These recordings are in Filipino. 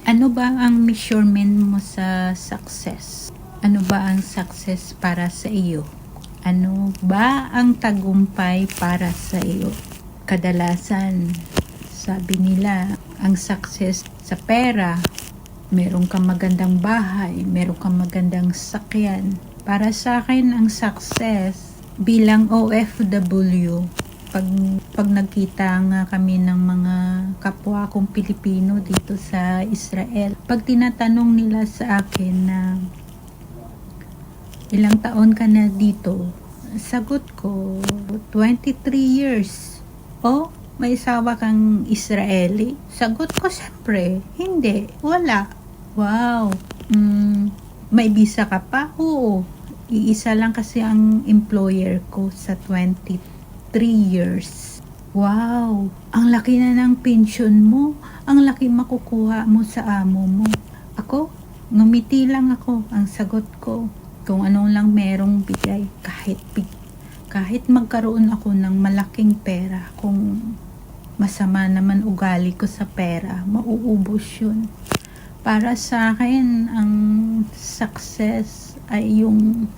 Ano ba ang measurement mo sa success? Ano ba ang success para sa iyo? Ano ba ang tagumpay para sa iyo? Kadalasan, sabi nila, ang success sa pera, meron kang magandang bahay, meron kang magandang sakyan. Para sa akin, ang success bilang OFW, pag nagkita nga kami ng mga kapwa kong Pilipino dito sa Israel, pag tinatanong nila sa akin na ilang taon ka na dito, sagot ko 23 years. O may asawa kang Israeli? Sagot ko syempre, hindi, wala. Wow. May visa ka pa? Oo. Iisa lang kasi ang employer ko sa 23 years. Wow. Ang laki na ng pension mo. Ang laki makukuha mo sa amo mo. Ako, ngumiti lang ako. Ang sagot ko, kung anong lang merong bigay. Kahit magkaroon ako ng malaking pera, kung masama naman ugali ko sa pera, mauubos yun. Para sa akin, ang success ay yung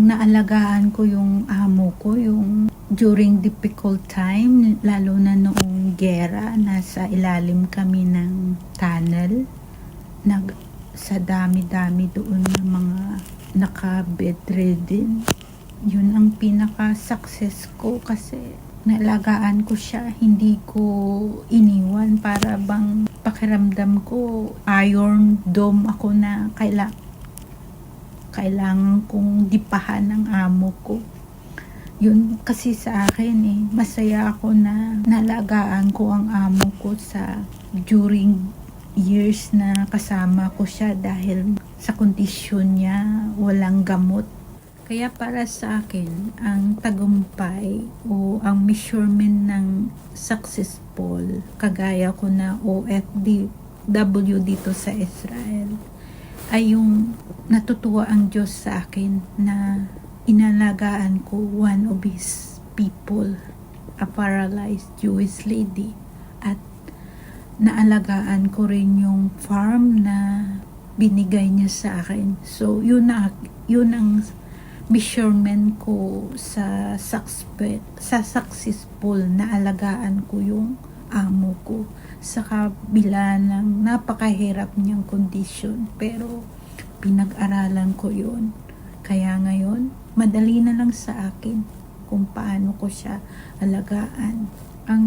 naalagaan ko yung amo ko, yung during difficult time, lalo na noong gera, nasa ilalim kami ng tunnel, sa dami-dami doon ng mga naka-bedridden. Yun ang pinaka-success ko kasi naalagaan ko siya, hindi ko iniwan. Para bang pakiramdam ko iron dome ako na kailangan kong dipahan ng amo ko. Yun kasi sa akin masaya ako na nalagaan ko ang amo ko during years na kasama ko siya, dahil sa kondisyon niya walang gamot. Kaya para sa akin, ang tagumpay o ang measurement ng successful, kagaya ko na OFW dito sa Israel, ay yung natutuwa ang Diyos sa akin na inalagaan ko one of His people, a paralyzed Jewish lady, at naalagaan ko rin yung farm na binigay niya sa akin. So yun ang measurement ko sa successful na alagaan ko yung amo ko sa kabila ng napakahirap niyang kondisyon, pero pinag-aralan ko yun. Kaya ngayon madali na lang sa akin kung paano ko siya alagaan. Ang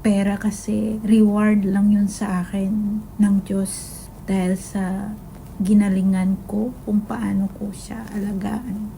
pera kasi reward lang yun sa akin ng Diyos, dahil sa ginalingan ko kung paano ko siya alagaan.